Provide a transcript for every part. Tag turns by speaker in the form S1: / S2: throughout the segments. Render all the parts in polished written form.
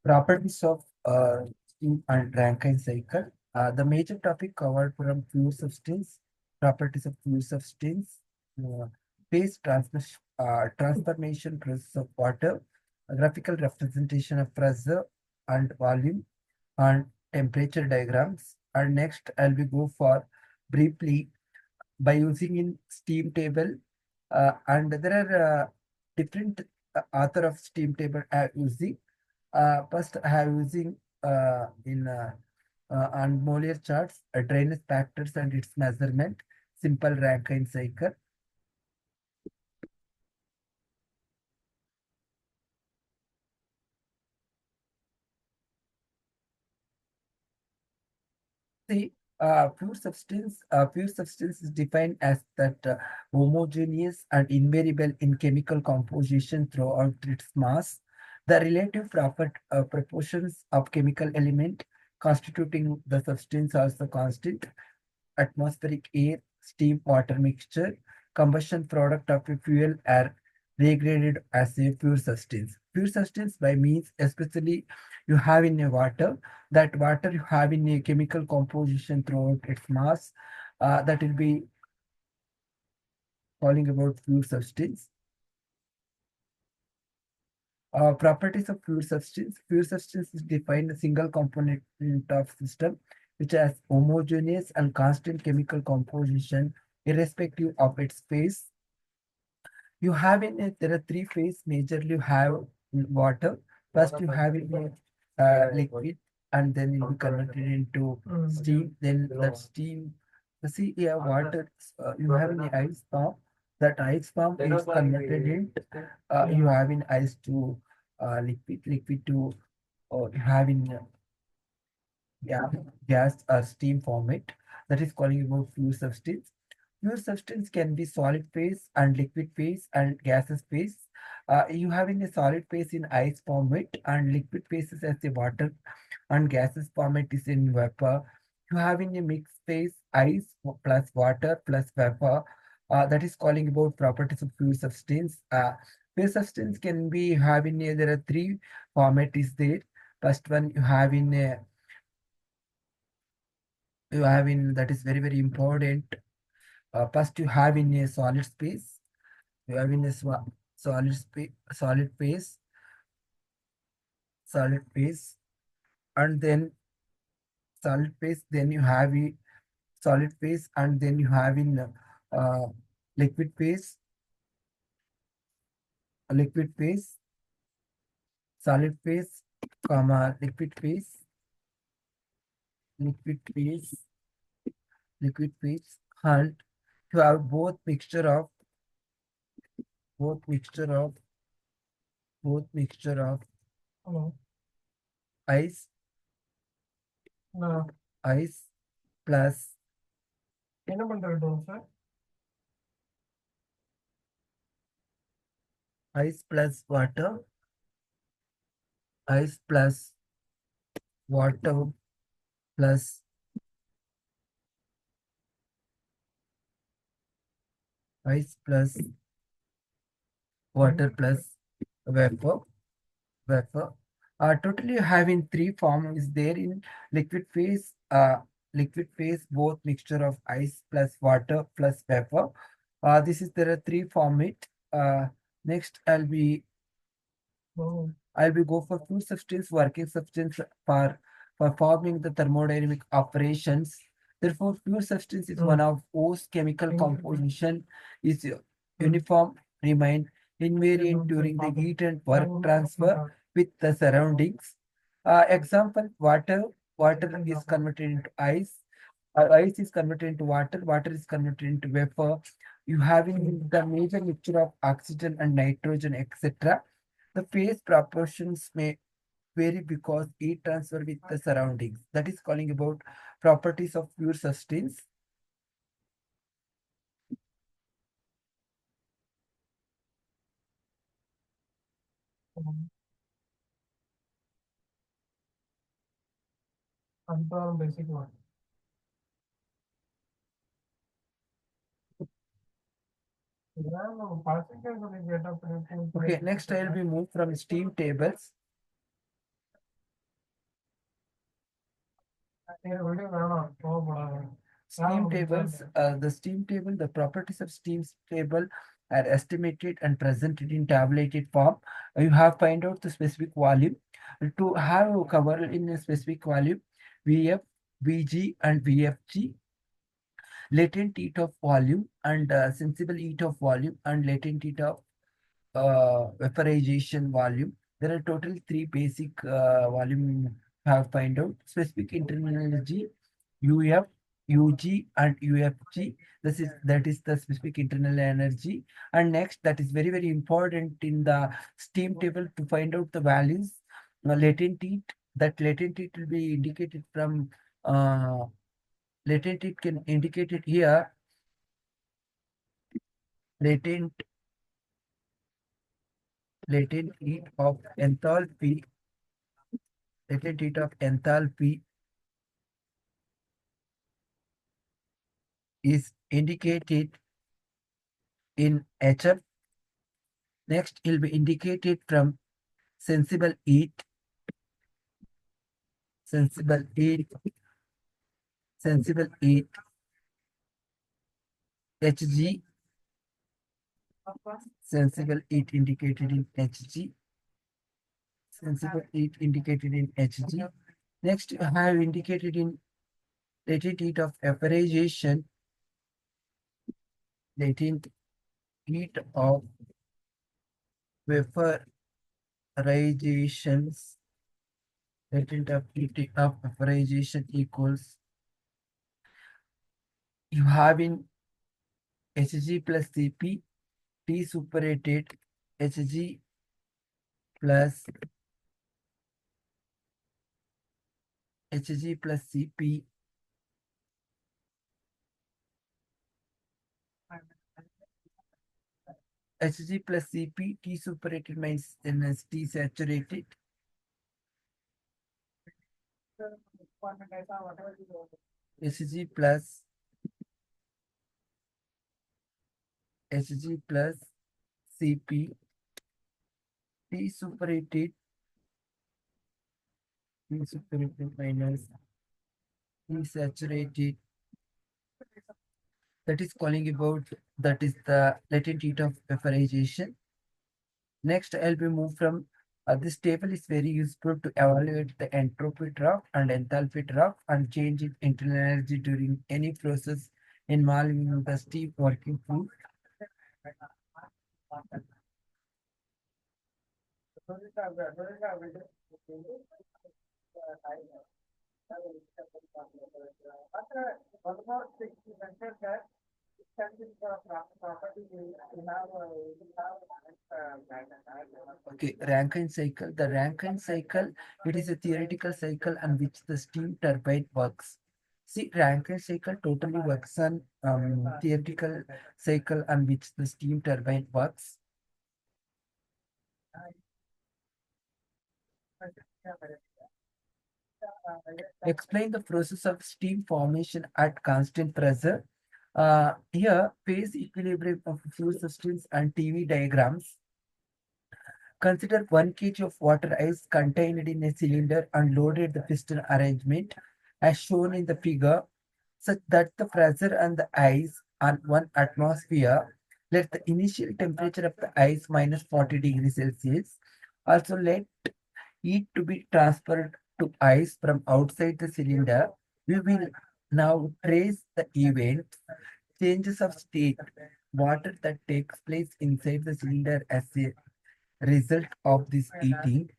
S1: Properties of steam and Rankine cycle. The major topic covered from pure substance, properties of pure substance, uh, transformation process of water, a graphical representation of pressure and volume, and temperature diagrams. And next, I'll be go for briefly by using in steam table, and there are different author of steam table using. First, I have using in on Molière charts, drainage factors and its measurement, simple Rankine cycle. See, pure substance is defined as that homogeneous and invariable in chemical composition throughout its mass. The relative proportions of chemical element constituting the substance are the constant. Atmospheric air, steam, water mixture, combustion product of a fuel are degraded as a pure substance. Pure substance by means especially you have in a water, that water you have in a chemical composition throughout its mass, that will be calling about pure substance. Properties of pure substance. Pure substance is defined a single component of system which has homogeneous and constant chemical composition irrespective of its phase. You have in it, there are three phases majorly you have in water. First you have in a liquid and then it will be converted into steam. Then that steam, you see yeah, water, you have in the ice form. That ice form is converted in, you have in ice to liquid to, or you have in yeah, gas or steam format. That is calling about pure substance. Pure substance can be solid phase and liquid phase and gaseous phase. You having a solid phase in ice format and liquid phases as a water and gaseous format is in vapor. You having a mixed phase ice plus water plus vapor. That is calling about properties of pure substance. Pure substance can be having a, there are three format is there. First one you have in a, you have in, that is very important. First you have in a solid space, you have in a solid space, solid phase, and then solid phase, then you have a solid phase, and then you have in uh, liquid phase, liquid phase, solid phase, comma liquid phase, liquid phase, liquid phase, and you have both mixture of both mixture of
S2: Hello.
S1: ice,
S2: No.
S1: ice plus
S2: என்ன பண்றது sir?
S1: ice plus water, ice plus water plus ice plus water plus vapor, vapor. Totally having three form is there in liquid phase. Liquid phase both mixture of ice plus water plus vapor. This is there are three format. Next
S2: Oh.
S1: I'll be go for two substance working substance for performing the thermodynamic operations. Therefore, pure substance is one of whose chemical composition is uniform, remain invariant during the heat and work transfer with the surroundings. Example, water. Water is converted into ice. Ice is converted into water. Water is converted into vapor. You having the major mixture of oxygen and nitrogen, etc. The phase proportions may vary because heat transfer with the surroundings. That is calling about properties of pure substance.
S2: Control basic one.
S1: Okay, next I'll be moved from steam tables.
S2: video வேணாம் கோவப்படாத.
S1: Steam
S2: முடிஞ்சா
S1: tables, the steam table, the properties of steam table are estimated and presented in tabulated form. You have find out the specific volume. To have cover in a specific volume, Vf, Vg and Vfg, latent heat of volume and sensible heat of volume and latent heat of vaporization volume. There are total three basic volume have find out. Specific internal energy, UF, UG and UFG. That is the specific internal energy. And next, that is very very important in the steam table to find out the values. Latent heat. That latent heat will be indicated from latent heat can indicate it here. Latent heat of enthalpy. Latent heat of enthalpy is indicated in HF. Next, it will be indicated from sensible heat, sensible heat, sensible heat, Hg, sensible heat indicated in Hg, sensible heat indicated in Hg. Next, you have indicated in latent heat of vaporization, latent heat of vaporizations, latent of heat of vaporization equals, you have in Hg plus Cp, T superated Hg plus Cp Hg plus Cp, T superated minus NS T saturated, Hg plus Cp, T superated minus T saturated. That is calling about, that is the latent heat of vaporization. Next, I'll be moved from this table is very useful to evaluate the entropy drop and enthalpy drop and change in internal energy during any process involving the steam working fluid. Okay, Rankine cycle. The Rankine cycle, it is a theoretical cycle on which the steam turbine works. See, Rankine cycle totally works on theoretical cycle on which the steam turbine works. Explain the process of steam formation at constant pressure. Here, phase equilibrium of fuel systems and TV diagrams. Consider 1 kg of water ice contained in a cylinder and loaded the piston arrangement as shown in the figure, such that the pressure and the ice are 1 atmosphere. Let the initial temperature of the ice minus 40 degrees Celsius. Also let heat to be transferred to ice from outside the cylinder. We will now trace the event, changes of state, water that takes place inside the cylinder as a result of this heating.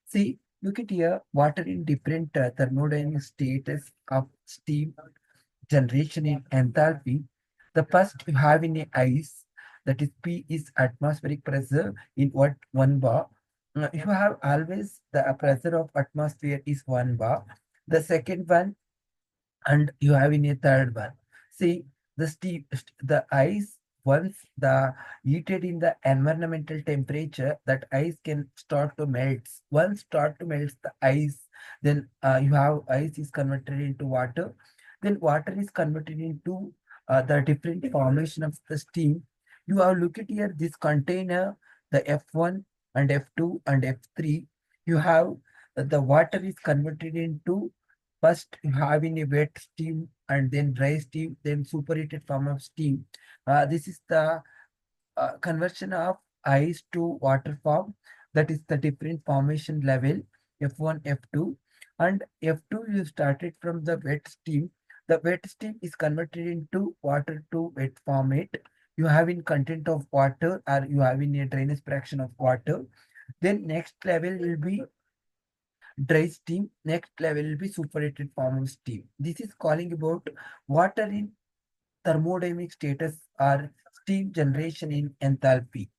S1: See, look at here, water in different thermodynamic status of steam generation in enthalpy. The first you have in a ice, that is P is atmospheric pressure in what 1 bar. You have always the pressure of atmosphere is 1 bar. The second one, and you have in a third one. See, the ice, once the heated in the environmental temperature, that ice can start to melt. Once start to melt the ice, then you have ice is converted into water. Then water is converted into the different formation of the steam. You have look at here this container, the F1 and F2 and F3. You have The water is converted into first having a wet steam and then dry steam, then superheated form of steam. This is the conversion of ice to water form. That is the different formation level F1, F2. And F2 you started from the wet steam. The wet steam is converted into water to wet format. You have in content of water or you have in a drainage fraction of water. Then next level will be dry steam. Next level will be superheated form of steam. This is calling about water in thermodynamic status or steam generation in enthalpy.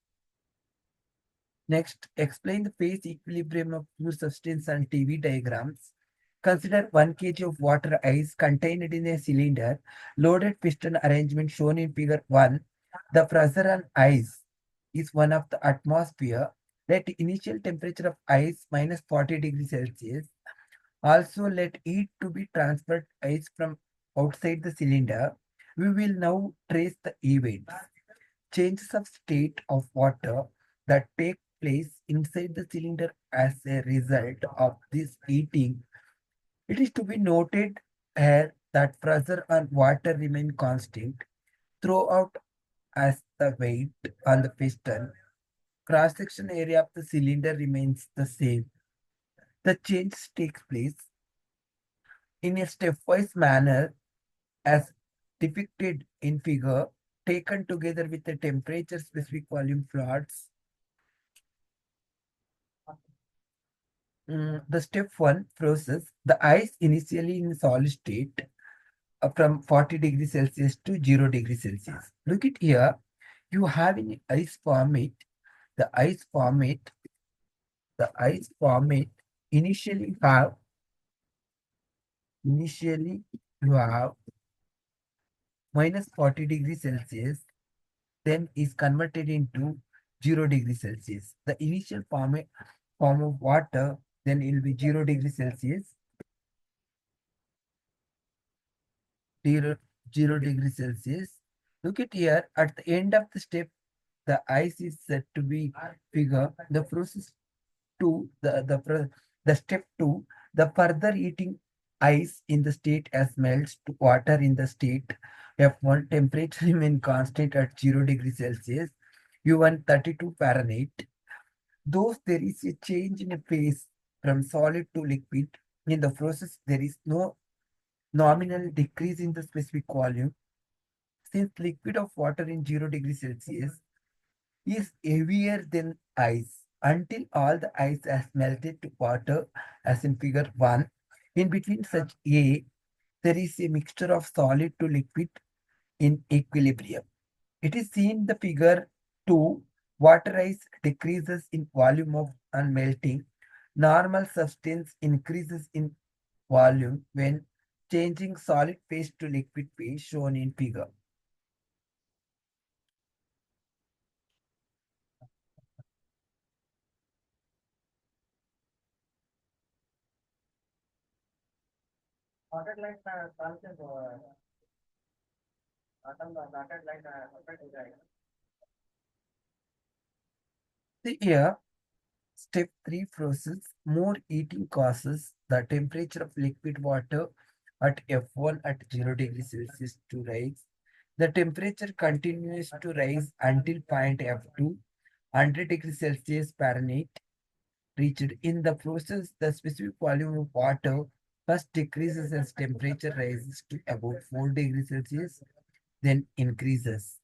S1: Next, explain the phase equilibrium of pure substance and TV diagrams. Consider 1 kg of water ice contained in a cylinder, loaded piston arrangement shown in figure 1. The pressure on ice is 1 of the atmosphere. Let initial temperature of ice minus 40 degrees Celsius. Also, let heat to be transferred ice from outside the cylinder. We will now trace the events. Changes of state of water that take place inside the cylinder as a result of this heating. It is to be noted here that pressure on water remain constant throughout as the weight on the piston. Cross-section area of the cylinder remains the same. The change takes place in a stepwise manner as depicted in figure, taken together with the temperature specific volume plots. The step 1 process, the ice initially in solid state from 40 degrees Celsius to 0 degrees Celsius. Look at here, you have in ice format, the ice format, the ice format initially have, initially you have minus 40 degrees Celsius, then is converted into 0 degrees Celsius. The initial form of water, then it will be 0 degrees Celsius, 0, 0 degrees Celsius. Look at here, at the end of the step, the ice is said to be figure. The process 2, the step 2, the further heating ice in the state as melts to water in the state F1, temperature remain constant at 0 degrees Celsius, U1 32 Fahrenheit. Though there is a change in a phase from solid to liquid, in the process there is no nominal decrease in the specific volume. Since liquid of water in 0 degrees Celsius is heavier than ice until all the ice has melted to water as in figure 1. In between such A, there is a mixture of solid to liquid in equilibrium. It is seen the figure 2, water ice decreases in volume of and melting. Normal substance increases in volume when changing solid phase to liquid phase shown in figure.
S2: Dotted line ಕಾಣ್ತದೆ dotted line separate ಇದೆ.
S1: See here, step 3 process, more heating causes the temperature of liquid water at F1 at 0 degrees Celsius to rise. The temperature continues to rise until point F2, 100 degrees Celsius Fahrenheit, reached. In the process, the specific volume of water first decreases as temperature rises to about 4 degrees Celsius, then increases.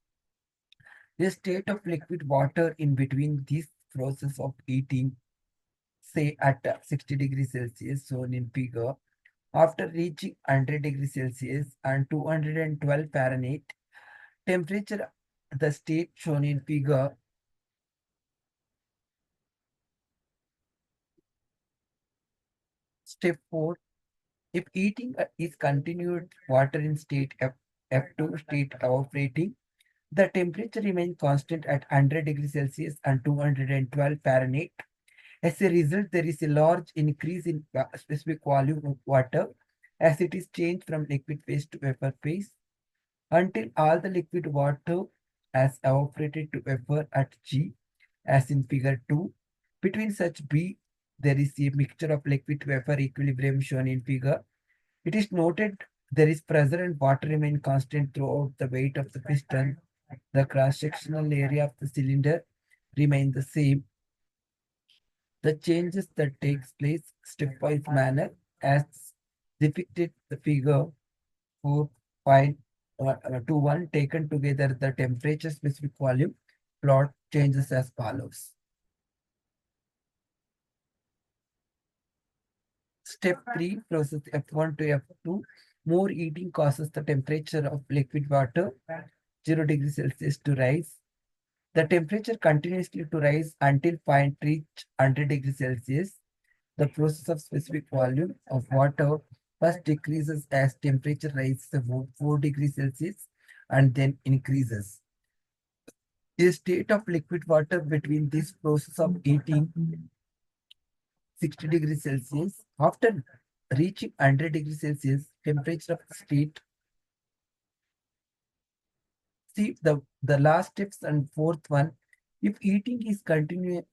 S1: The state of liquid water in between this process of heating, say at 60 degrees Celsius, shown in figure, after reaching 100 degrees Celsius and 212 Fahrenheit, temperature, the state shown in figure, step 4, if heating is continued water in state F2 state evaporating, the temperature remains constant at 100 degrees Celsius and 212 Fahrenheit. As a result, there is a large increase in specific volume of water as it is changed from liquid phase to vapor phase until all the liquid water has evaporated to vapor at G as in figure 2. Between such B there is a mixture of liquid vapor equilibrium shown in figure. It is noted there is pressure and water remain constant throughout the weight of the piston. The cross-sectional area of the cylinder remain the same. The changes that takes place stepwise manner as depicted the figure 4.21 taken together the temperature specific volume plot changes as follows. Step 3 process F1 to F2. More heating causes the temperature of liquid water 0 degrees Celsius to rise. The temperature continuously to rise until point reach 100 degrees Celsius. The process of specific volume of water first decreases as temperature rises above 4 degrees Celsius and then increases. A state of liquid water between this process of heating 60 degrees Celsius. After reaching 100 degrees Celsius, temperature of the state. See the last steps and fourth one. If heating is continued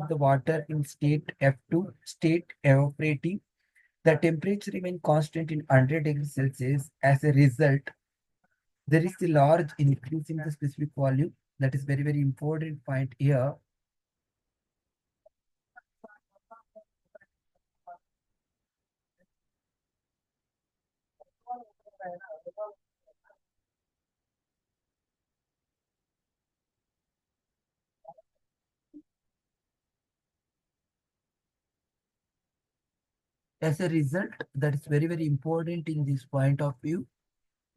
S1: the water in state F2, state evaporating, the temperature remain constant in 100 degrees Celsius. As a result, there is a large increase in the specific volume. That is very, very important point here. As a result, that is very, very important in this point of view.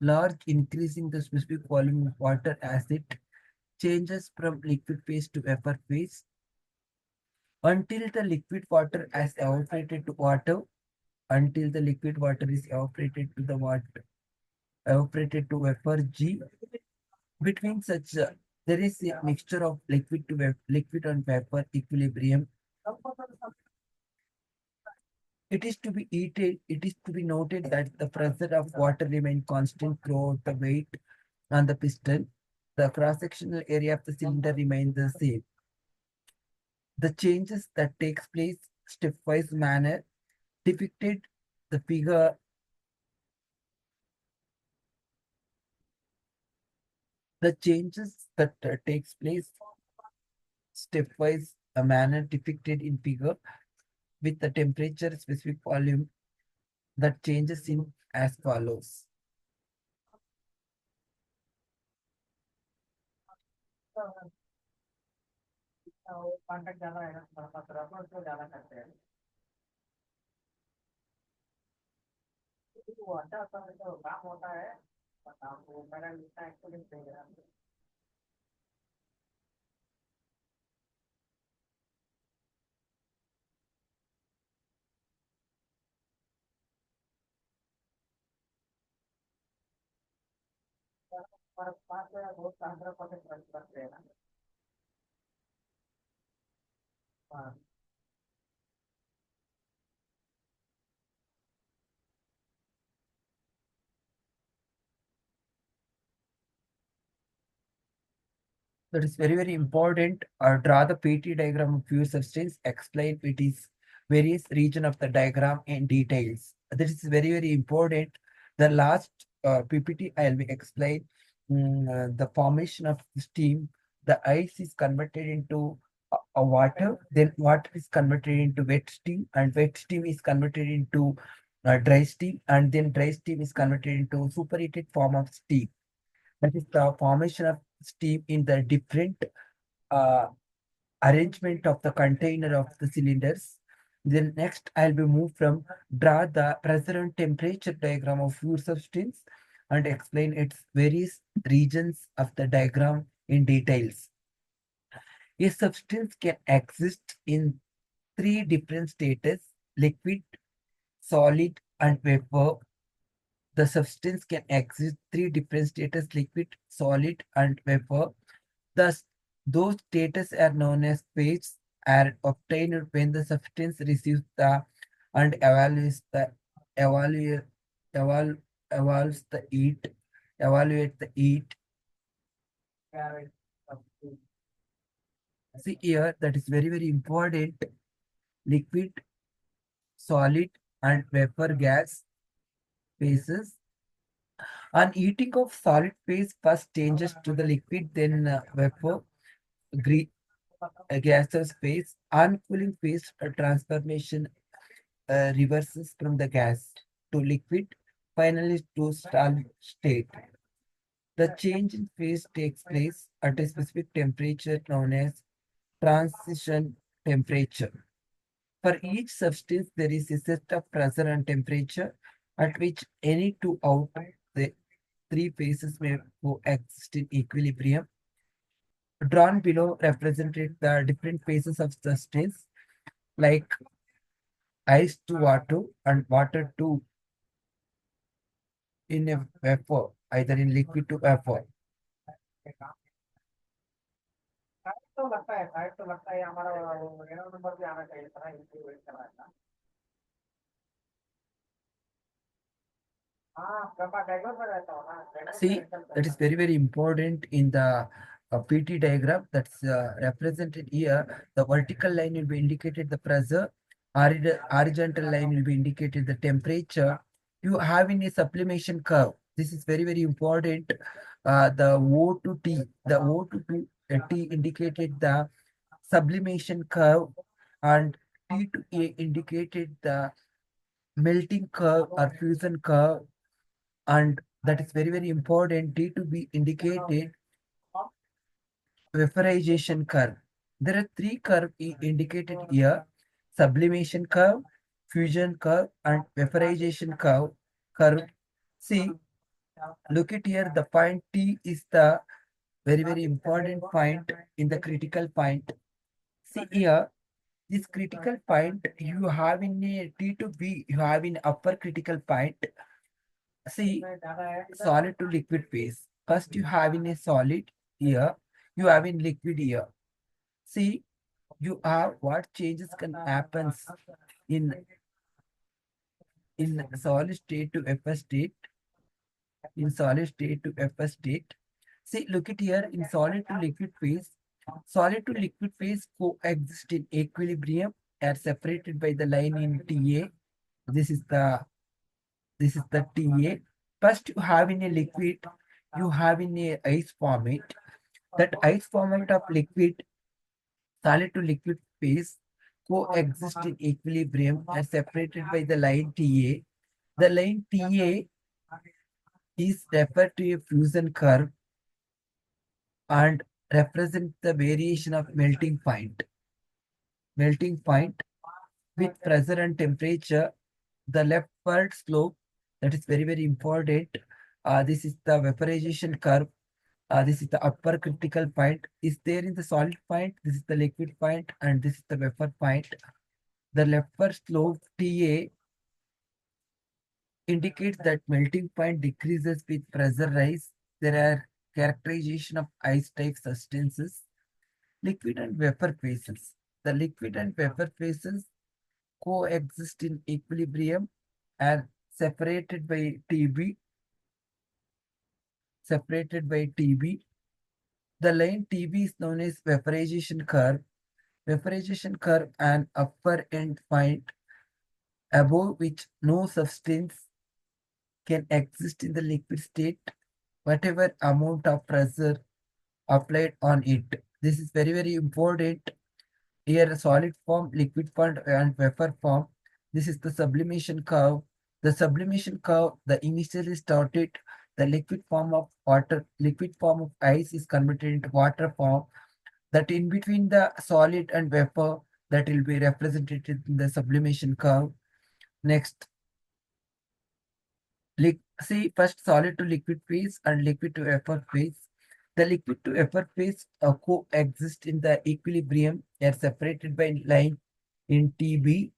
S1: Large increase in the specific volume of water as it changes from liquid phase to vapor phase until the liquid water has evaporated to water, until the liquid water is evaporated to the water, evaporated to vapor G. Between such, there is a mixture of liquid and vapor equilibrium. It is to be noted that the pressure of water remains constant throughout the weight on the piston. The cross-sectional area of the cylinder remains the same. The changes that takes place stepwise manner depicted the figure. The changes that takes place stepwise a manner depicted in figure with the temperature specific volume that changes in as follows.
S2: Contact ज्यादा है ना रफर तो ज्यादा करते हैं वो अच्छा होता है तो काम होता है वो मेरा लिखना एक्चुअली सही है पर 5 बहुत 15% करते हैं ना हाँ
S1: That is very, very important. Draw the PT diagram of pure substance. Explain it is various region of the diagram in details. This is very, very important. The last PPT I will be explain the formation of steam. The ice is converted into a water. Then water is converted into wet steam, and wet steam is converted into dry steam, and then dry steam is converted into superheated form of steam. That is the formation of steam in the different uh, arrangement of the container of the cylinders. Then next I'll be moved from draw the pressure and temperature diagram of pure substance and explain its various regions of the diagram in details. A substance can exist in three different states: liquid, solid, and vapor. The substance can exist three different states: liquid, solid, and vapor. Thus, those states are known as phase, are obtained when the substance receives the and evaluate, eval, evolves the heat, evaluate the heat. See here, that is very, very important. liquid, solid, and vapor gas phases. On heating of solid phase, first changes to the liquid, then vapor, gre- gaseous phase. On cooling phase, a transformation reverses from the gas to liquid, finally to solid state. The change in phase takes place at a specific temperature known as transition temperature. For each substance, there is a set of pressure and temperature at which any two out the three phases may coexist in equilibrium. Drawn below represented the different phases of substance like ice to water and water to in a vapor, either in liquid to vapor.
S2: शायद तो लगता है हमारा error number भी आना चाहिए था ना इनसे वेट कर रहा था हाँ गप्पा डायग्राम में रहता हो ना डायग्राम में
S1: See,
S2: मेंशन
S1: that is
S2: करना
S1: very, very important in the PT diagram that's represented here. The vertical line will be indicated the pressure, horizontal line will be indicated the temperature. You have in a sublimation curve. This is very, very important. The O to T, the O to T indicated the sublimation curve, and T to A indicated the melting curve or fusion curve, and that is very, very important. T to be indicated vaporization curve. There are three curves indicated here: sublimation curve, fusion curve, and vaporization curve. See, look at here. The point T is the very, very important point in the critical point. See here, this critical point you have in a T to B, you have in upper critical point. See, solid to liquid phase. First, you have in a solid here, you have in liquid here. See, you have what changes can happens in solid state to FS state, in solid state to FS state. See, look at here in solid to liquid phase. Solid to liquid phase coexist in equilibrium are separated by the line in TA. This is the TA. First, you have in a liquid, you have in a ice format. That ice format of liquid, solid to liquid phase, coexist in equilibrium and separated by the line TA. The line TA is referred to a fusion curve and represents the variation of melting point. Melting point with pressure and temperature, the leftward slope, that is very, very important. This is the vaporization curve. This is the upper critical point. Is there in the solid point? This is the liquid point, and this is the vapor point. The leftward slope TA indicates that melting point decreases with pressure rise. There are characterization of ice type substances, liquid and vapor phases. The liquid and vapor phases coexist in equilibrium and separated by TB. Separated by TB. The line TB is known as vaporization curve. Vaporization curve and upper end point above which no substance can exist in the liquid state, whatever amount of pressure applied on it. This is very, very important. Here, solid form, liquid form, and vapor form. This is the sublimation curve. The sublimation curve, the initially started, the liquid form of water, liquid form of ice is converted into water form. That in between the solid and vapor, that will be represented in the sublimation curve. Next, see first solid to liquid phase and liquid to vapor phase. The liquid to vapor phase coexist in the equilibrium are separated by line in TB.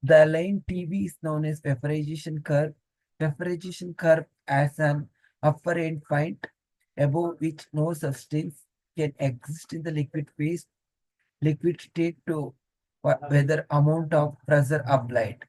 S1: The line TB is known as vaporization curve. Vaporization curve as an upper end point above which no substance can exist in the liquid phase, liquid state to whether amount of pressure applied.